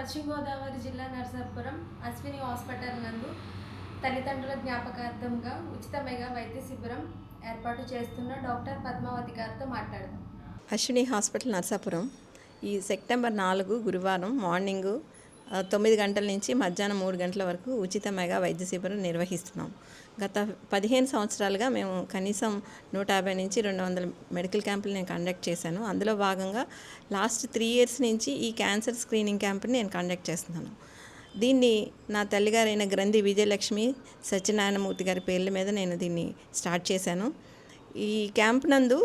పశ్చిమ గోదావరి జిల్లా నరసాపురం అశ్విని హాస్పిటల్ నందు తల్లిదండ్రుల జ్ఞాపకార్థంగా ఉచిత మెగా వైద్య శిబిరం ఏర్పాటు చేస్తున్న డాక్టర్ పద్మావతి గారితో మాట్లాడదాం. అశ్విని హాస్పిటల్ నరసాపురం ఈ సెప్టెంబర్ 4 గురువారం మార్నింగు 9 గంటల నుంచి మధ్యాహ్నం 3 గంటల వరకు ఉచిత మెగా వైద్య శిబిరం నిర్వహిస్తున్నాం. గత 15 సంవత్సరాలుగా మేము కనీసం 150 నుంచి 200 మెడికల్ క్యాంపులు నేను కండక్ట్ చేశాను. అందులో భాగంగా లాస్ట్ 3 ఇయర్స్ నుంచి ఈ క్యాన్సర్ స్క్రీనింగ్ క్యాంప్ని నేను కండక్ట్ చేస్తున్నాను. దీన్ని నా తల్లిగారైన గ్రంథి విజయలక్ష్మి సత్యనారాయణమూర్తి గారి పేర్ల మీద నేను దీన్ని స్టార్ట్ చేశాను. ఈ క్యాంప్ నందు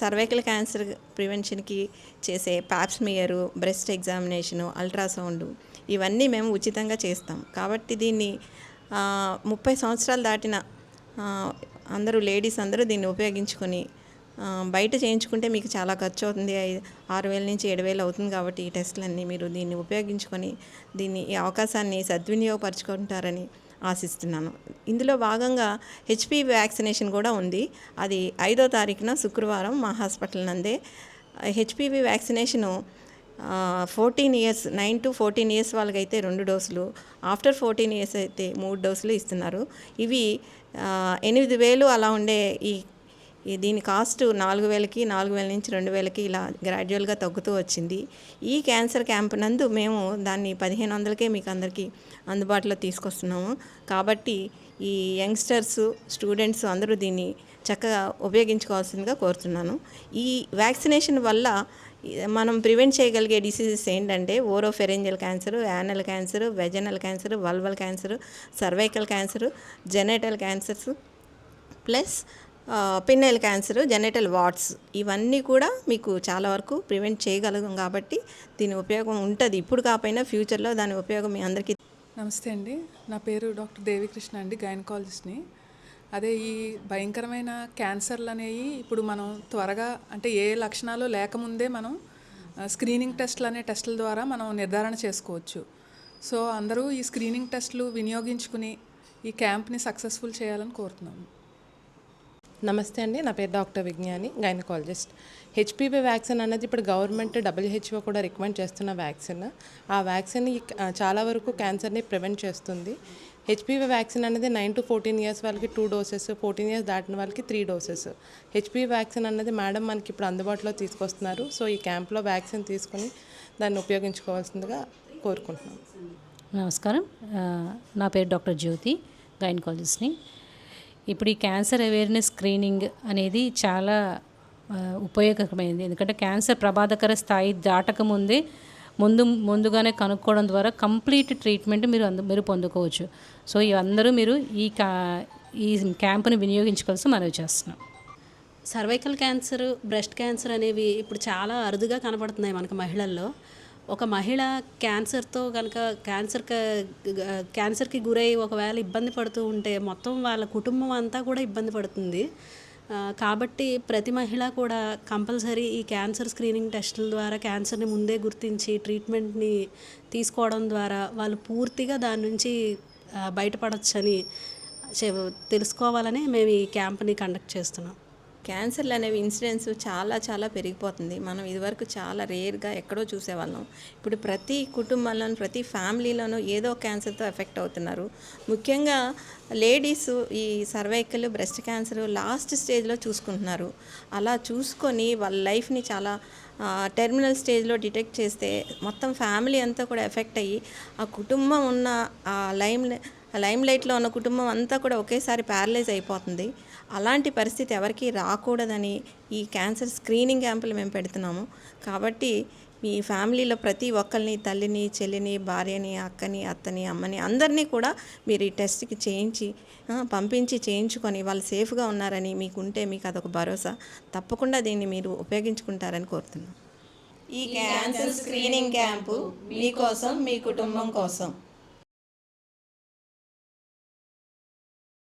సర్వైకల్ క్యాన్సర్ ప్రివెన్షన్కి చేసే ప్యాప్స్మియరు, బ్రెస్ట్ ఎగ్జామినేషను, అల్ట్రాసౌండ్ ఇవన్నీ మేము ఉచితంగా చేస్తాం. కాబట్టి దీన్ని 30 సంవత్సరాలు దాటిన అందరూ లేడీస్ అందరూ దీన్ని ఉపయోగించుకొని బయట చేయించుకుంటే మీకు చాలా ఖర్చు అవుతుంది, 6,000 నుంచి 7,000 అవుతుంది. కాబట్టి ఈ టెస్టులన్నీ మీరు దీన్ని ఉపయోగించుకొని ఈ అవకాశాన్ని సద్వినియోగపరచుకుంటారని ఆశిస్తున్నాను. ఇందులో భాగంగా హెచ్పివి వ్యాక్సినేషన్ కూడా ఉంది. అది 5వ తారీఖున శుక్రవారం మా హాస్పిటల్ నందే HPV vaccination 14 years 9 to 14 years వాళ్ళకైతే 2 డోసులు, ఆఫ్టర్ 14 ఇయర్స్ అయితే 3 డోసులు ఇస్తున్నారు. ఇవి 8,000 అలా ఉండే దీని కాస్ట్ 4,000కి 4,000 నుంచి 2,000కి ఇలా గ్రాడ్యువల్గా తగ్గుతూ వచ్చింది. ఈ క్యాన్సర్ క్యాంప్ నందు మేము దాన్ని 1,500కే మీకు అందరికీ అందుబాటులో తీసుకొస్తున్నాము. కాబట్టి ఈ యంగ్స్టర్స్, స్టూడెంట్స్ అందరూ దీన్ని చక్కగా ఉపయోగించుకోవాల్సిందిగా కోరుతున్నాను. ఈ వ్యాక్సినేషన్ వల్ల మనం ప్రివెంట్ చేయగలిగే డిసీజెస్ ఏంటంటే oropharyngeal cancer, anal cancer, vaginal cancer, vulval cancer, cervical cancer, genital cancers plus penile cancer, genital warts ఇవన్నీ కూడా మీకు చాలా వరకు ప్రివెంట్ చేయగలం. కాబట్టి దీని ఉపయోగం ఉంటుంది, ఇప్పుడు కాకపోయినా ఫ్యూచర్లో దాని ఉపయోగం మీ అందరికీ. నమస్తే అండి, నా పేరు డాక్టర్ దేవికృష్ణ అండి, గైనకాలజిస్ట్ని. అదే ఈ భయంకరమైన క్యాన్సర్లు అనేవి ఇప్పుడు మనం త్వరగా అంటే ఏ లక్షణాలు లేకముందే మనం స్క్రీనింగ్ టెస్ట్లు అనే టెస్టుల ద్వారా మనం నిర్ధారణ చేసుకోవచ్చు. సో అందరూ ఈ స్క్రీనింగ్ టెస్టులు వినియోగించుకుని ఈ క్యాంప్ని సక్సెస్ఫుల్ చేయాలని కోరుతున్నాము. నమస్తే అండి, నా పేరు డాక్టర్ విజ్ఞాని, గైనకాలజిస్ట్. హెచ్పివి వ్యాక్సిన్ అనేది ఇప్పుడు గవర్నమెంట్ WHO కూడా రికమెండ్ చేస్తున్న వ్యాక్సిన్. ఆ వ్యాక్సిన్ చాలా వరకు క్యాన్సర్ని ప్రివెంట్ చేస్తుంది. హెచ్పివి వ్యాక్సిన్ అనేది 9 to 14 ఇయర్స్ వాళ్ళకి 2 డోసెస్, 14 ఇయర్స్ దాటిన వాళ్ళకి 3 డోసెస్. హెచ్పివి వ్యాక్సిన్ అనేది మేడం మనకి ఇప్పుడు అందుబాటులో తీసుకొస్తున్నారు. సో ఈ క్యాంప్లో వ్యాక్సిన్ తీసుకొని దాన్ని ఉపయోగించుకోవాల్సిందిగా కోరుకుంటున్నాం. నమస్కారం, నా పేరు డాక్టర్ జ్యోతి, గైనకాలజిస్ట్ని. ఇప్పుడు ఈ క్యాన్సర్ అవేర్నెస్ స్క్రీనింగ్ అనేది చాలా ఉపయోగకరమైనది. ఎందుకంటే క్యాన్సర్ ప్రమాదకర స్థాయి దాటకముందే ముందుగానే కనుక్కోవడం ద్వారా కంప్లీట్ ట్రీట్మెంట్ మీరు పొందుకోవచ్చు. సో అందరూ మీరు ఈ క్యాంపుని వినియోగించుకోవాల్సి మనవి చేస్తున్నాం. సర్వైకల్ క్యాన్సర్, బ్రెస్ట్ క్యాన్సర్ అనేవి ఇప్పుడు చాలా అరుదుగా కనబడుతున్నాయి మనకు మహిళల్లో. ఒక మహిళ క్యాన్సర్తో కనుక క్యాన్సర్కి గురై ఒకవేళ ఇబ్బంది పడుతూ ఉంటే మొత్తం వాళ్ళ కుటుంబం అంతా కూడా ఇబ్బంది పడుతుంది. కాబట్టి ప్రతి మహిళ కూడా కంపల్సరీ ఈ క్యాన్సర్ స్క్రీనింగ్ టెస్టుల ద్వారా క్యాన్సర్ని ముందే గుర్తించి ట్రీట్మెంట్ని తీసుకోవడం ద్వారా వాళ్ళు పూర్తిగా దాని నుంచి బయటపడవచ్చని తెలుసుకోవాలని మేము ఈ క్యాంప్ని కండక్ట్ చేస్తున్నాం. క్యాన్సర్లు అనేవి ఇన్సిడెన్స్ చాలా పెరిగిపోతుంది. మనం ఇదివరకు చాలా రేర్గా ఎక్కడో చూసేవాళ్ళం. ఇప్పుడు ప్రతి కుటుంబంలోనూ, ప్రతి ఫ్యామిలీలోనూ ఏదో క్యాన్సర్తో ఎఫెక్ట్ అవుతున్నారు. ముఖ్యంగా లేడీస్ ఈ సర్వైకల్, బ్రెస్ట్ క్యాన్సర్ లాస్ట్ స్టేజ్లో చూసుకుంటున్నారు. అలా చూసుకొని వాళ్ళ లైఫ్ని చాలా టెర్మినల్ స్టేజ్లో డిటెక్ట్ చేస్తే మొత్తం ఫ్యామిలీ అంతా కూడా ఎఫెక్ట్ అయ్యి ఆ కుటుంబం ఉన్న ఆ లైమ్ లైట్లో ఉన్న కుటుంబం అంతా కూడా ఒకేసారి ప్యారలైజ్ అయిపోతుంది. అలాంటి పరిస్థితి ఎవరికి రాకూడదని ఈ క్యాన్సర్ స్క్రీనింగ్ క్యాంపులు మేము పెడుతున్నాము. కాబట్టి మీ ఫ్యామిలీలో ప్రతి ఒక్కరిని, తల్లిని, చెల్లిని, భార్యని, అక్కని, అత్తని, అమ్మని అందరినీ కూడా మీరు ఈ టెస్ట్కి పంపించి చేయించుకొని వాళ్ళు సేఫ్గా ఉన్నారని మీకుంటే మీకు అదొక భరోసా. తప్పకుండా దీన్ని మీరు ఉపయోగించుకుంటారని కోరుతున్నాం. ఈ క్యాన్సర్ స్క్రీనింగ్ క్యాంపు మీకోసం, మీ కుటుంబం కోసం.